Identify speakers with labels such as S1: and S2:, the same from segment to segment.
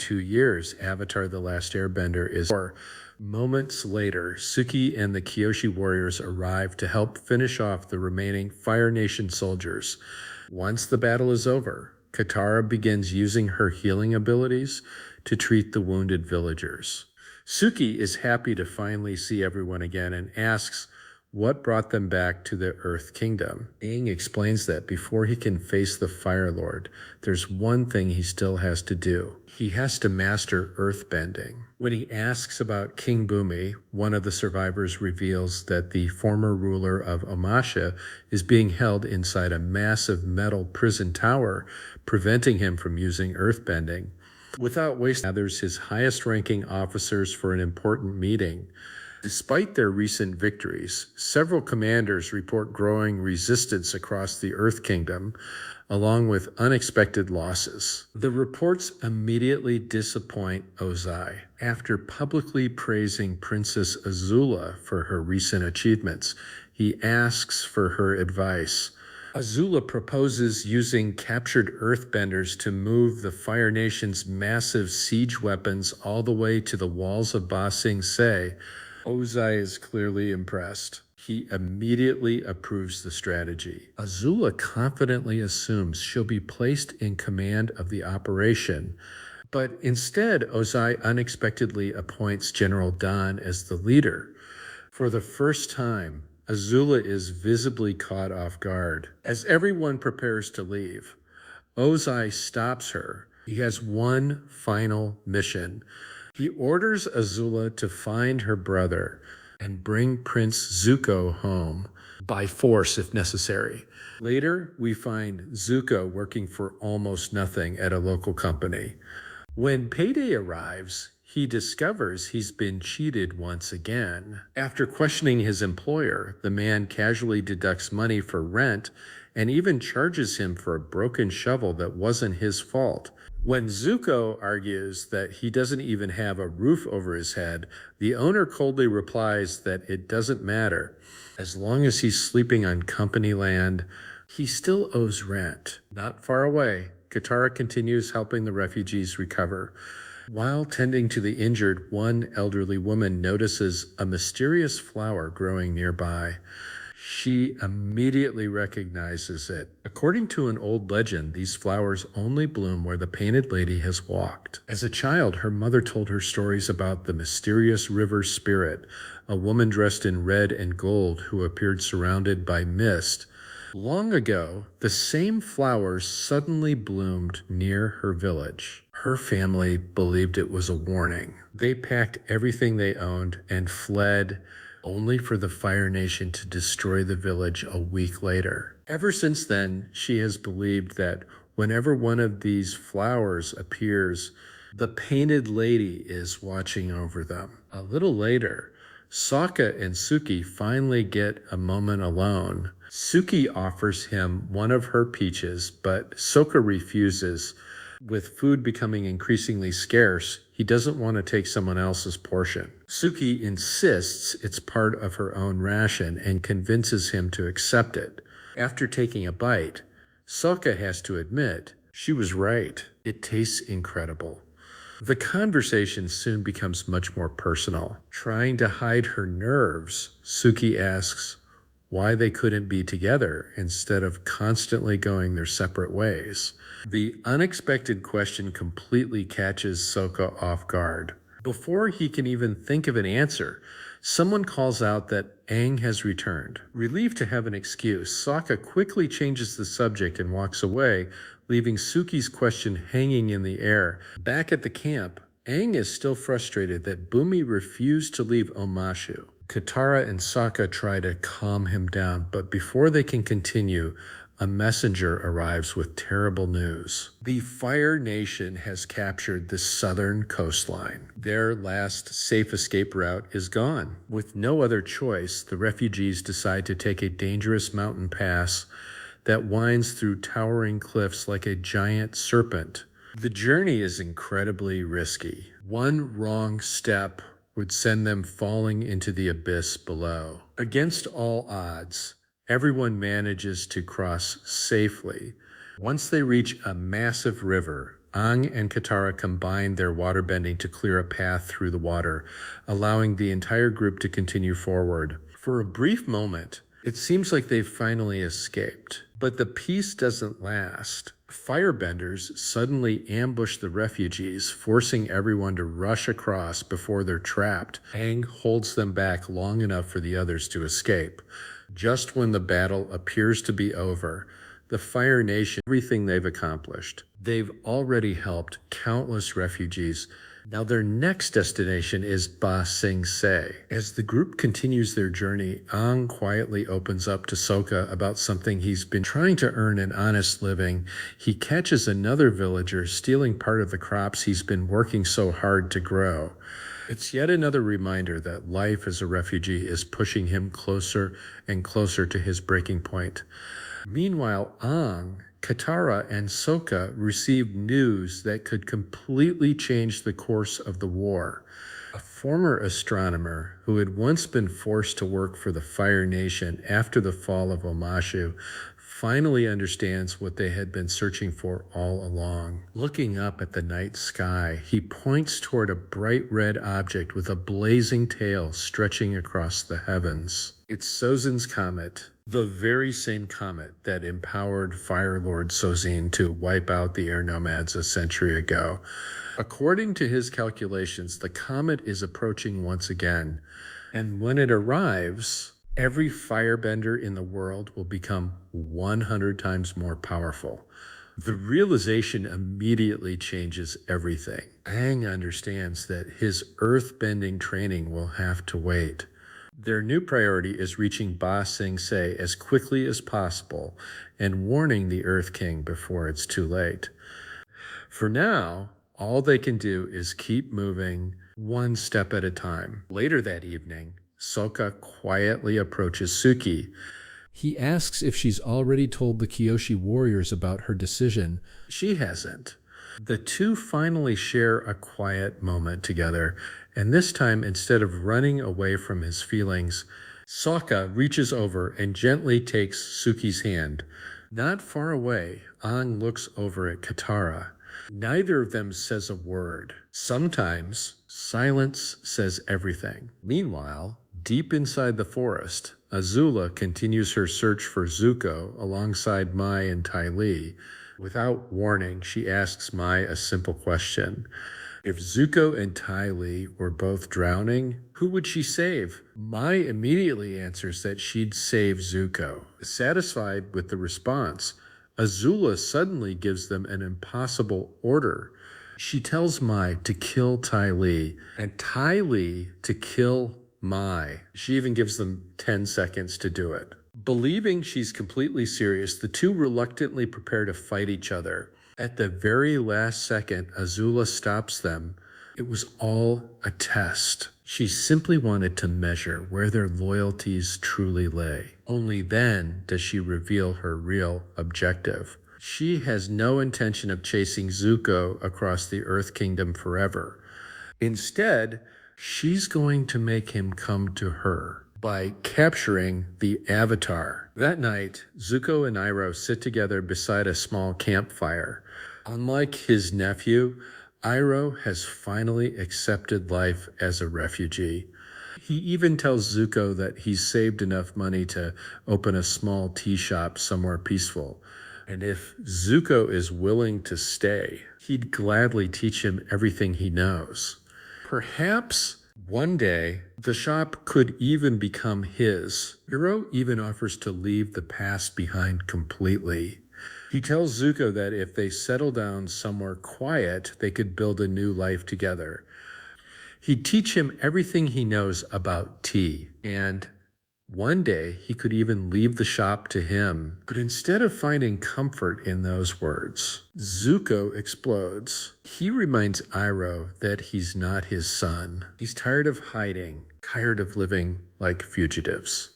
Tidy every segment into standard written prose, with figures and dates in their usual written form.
S1: 2 years, Avatar: The Last Airbender is over. Moments later, Suki and the Kyoshi warriors arrive to help finish off the remaining Fire Nation soldiers. Once the battle is over, Katara begins using her healing abilities to treat the wounded villagers. Suki is happy to finally see everyone again and asks what brought them back to the Earth Kingdom. Aang explains that before he can face the Fire Lord, there's one thing he still has to do. He has to master earthbending. When he asks about King Bumi, one of the survivors reveals that the former ruler of Omasha is being held inside a massive metal prison tower, preventing him from using earthbending. Without wasting, gathers his highest-ranking officers for an important meeting. Despite their recent victories, several commanders report growing resistance across the Earth Kingdom, along with unexpected losses. The reports immediately disappoint Ozai. After publicly praising Princess Azula for her recent achievements, he asks for her advice. Azula proposes using captured earthbenders to move the Fire Nation's massive siege weapons all the way to the walls of Ba Sing Se. Ozai is clearly impressed. He immediately approves the strategy. Azula confidently assumes she'll be placed in command of the operation, but instead Ozai unexpectedly appoints General Dan as the leader. For the first time, Azula is visibly caught off guard. As everyone prepares to leave, Ozai stops her. He has one final mission. He orders Azula to find her brother and bring Prince Zuko home, by force if necessary. Later, we find Zuko working for almost nothing at a local company. When payday arrives, he discovers he's been cheated once again. After questioning his employer, the man casually deducts money for rent and even charges him for a broken shovel that wasn't his fault. When Zuko argues that he doesn't even have a roof over his head, the owner coldly replies that it doesn't matter. As long as he's sleeping on company land, he still owes rent. Not far away, Katara continues helping the refugees recover. While tending to the injured, one elderly woman notices a mysterious flower growing nearby. She immediately recognizes it. According to an old legend, these flowers only bloom where the Painted Lady has walked. As a child, her mother told her stories about the mysterious river spirit, a woman dressed in red and gold who appeared surrounded by mist. Long ago, the same flowers suddenly bloomed near her village. Her family believed it was a warning. They packed everything they owned and fled, only for the Fire Nation to destroy the village a week later. Ever since then, she has believed that whenever one of these flowers appears, the Painted Lady is watching over them. A little later, Sokka and Suki finally get a moment alone. Suki offers him one of her peaches, but Sokka refuses. With food becoming increasingly scarce, he doesn't want to take someone else's portion. Suki insists it's part of her own ration and convinces him to accept it. After taking a bite, Sokka has to admit she was right. It tastes incredible. The conversation soon becomes much more personal. Trying to hide her nerves, Suki asks why they couldn't be together instead of constantly going their separate ways. The unexpected question completely catches Sokka off guard. Before he can even think of an answer, someone calls out that Aang has returned. Relieved to have an excuse, Sokka quickly changes the subject and walks away, leaving Suki's question hanging in the air. Back at the camp, Aang is still frustrated that Bumi refused to leave Omashu. Katara and Sokka try to calm him down, but before they can continue, a messenger arrives with terrible news. The Fire Nation has captured the southern coastline. Their last safe escape route is gone. With no other choice, the refugees decide to take a dangerous mountain pass that winds through towering cliffs like a giant serpent. The journey is incredibly risky. One wrong step would send them falling into the abyss below. Against all odds, everyone manages to cross safely. Once they reach a massive river, Aang and Katara combine their waterbending to clear a path through the water, allowing the entire group to continue forward. For a brief moment, it seems like they've finally escaped, but the peace doesn't last. Firebenders suddenly ambush the refugees, forcing everyone to rush across before they're trapped. Aang holds them back long enough for the others to escape. Just when the battle appears to be over, the Fire Nation, everything they've accomplished. They've already helped countless refugees. Now their next destination is Ba Sing Se. As the group continues their journey, Aang quietly opens up to Sokka about something he's been trying to earn an honest living. He catches another villager stealing part of the crops he's been working so hard to grow. It's yet another reminder that life as a refugee is pushing him closer and closer to his breaking point. Meanwhile, Aang, Katara, and Sokka received news that could completely change the course of the war. A former astronomer who had once been forced to work for the Fire Nation after the fall of Omashu finally understands what they had been searching for all along. Looking up at the night sky, he points toward a bright red object with a blazing tail stretching across the heavens. It's Sozin's comet, the very same comet that empowered Fire Lord Sozin to wipe out the air nomads a century ago. According to his calculations, the comet is approaching once again, and when it arrives, every firebender in the world will become 100 times more powerful. The realization immediately changes everything. Aang understands that his earth-bending training will have to wait. Their new priority is reaching Ba Sing Se as quickly as possible and warning the Earth King before it's too late. For now, all they can do is keep moving one step at a time. Later that evening, Sokka quietly approaches Suki. He asks if she's already told the Kyoshi warriors about her decision. She hasn't. The two finally share a quiet moment together, and this time, instead of running away from his feelings, Sokka reaches over and gently takes Suki's hand. Not far away, Aang looks over at Katara. Neither of them says a word. Sometimes, silence says everything. Meanwhile, deep inside the forest, Azula continues her search for Zuko alongside Mai and Ty Lee. Without warning, she asks Mai a simple question. If Zuko and Ty Lee were both drowning, who would she save? Mai immediately answers that she'd save Zuko. Satisfied with the response, Azula suddenly gives them an impossible order. She tells Mai to kill Ty Lee, and Ty Lee to kill Mai. She even gives them 10 seconds to do it. Believing she's completely serious, the two reluctantly prepare to fight each other. At the very last second, Azula stops them. It was all a test. She simply wanted to measure where their loyalties truly lay. Only then does she reveal her real objective. She has no intention of chasing Zuko across the Earth Kingdom forever. Instead, she's going to make him come to her by capturing the Avatar. That night, Zuko and Iroh sit together beside a small campfire. Unlike his nephew, Iroh has finally accepted life as a refugee. He even tells Zuko that he's saved enough money to open a small tea shop somewhere peaceful. And if Zuko is willing to stay, he'd gladly teach him everything he knows. Perhaps one day, the shop could even become his. Iroh even offers to leave the past behind completely. He tells Zuko that if they settle down somewhere quiet, they could build a new life together. He'd teach him everything he knows about tea, and one day he could even leave the shop to him. But instead of finding comfort in those words, Zuko explodes. He reminds Iroh that he's not his son. He's tired of hiding, tired of living like fugitives,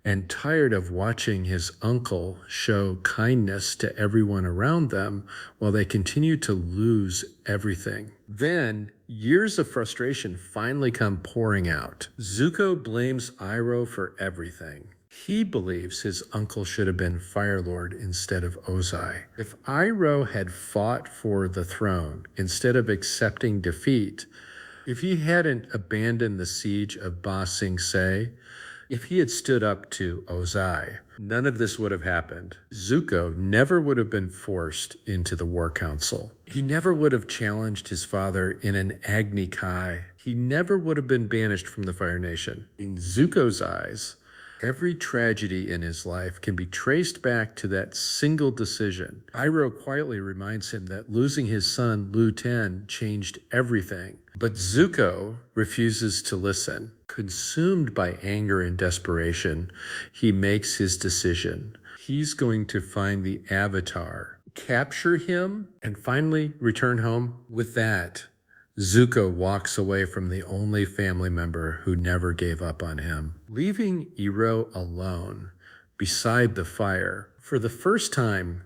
S1: and tired of watching his uncle show kindness to everyone around them while they continue to lose everything. Then, years of frustration finally come pouring out. Zuko blames Iroh for everything. He believes his uncle should have been Fire Lord instead of Ozai. If Iroh had fought for the throne instead of accepting defeat, if he hadn't abandoned the siege of Ba Sing Se, if he had stood up to Ozai, none of this would have happened. Zuko never would have been forced into the War Council. He never would have challenged his father in an Agni Kai. He never would have been banished from the Fire Nation. In Zuko's eyes, every tragedy in his life can be traced back to that single decision. Iroh quietly reminds him that losing his son, Lu Ten, changed everything. But Zuko refuses to listen. Consumed by anger and desperation, he makes his decision. He's going to find the Avatar, capture him, and finally return home. With that, Zuko walks away from the only family member who never gave up on him, leaving Iroh alone beside the fire. For the first time,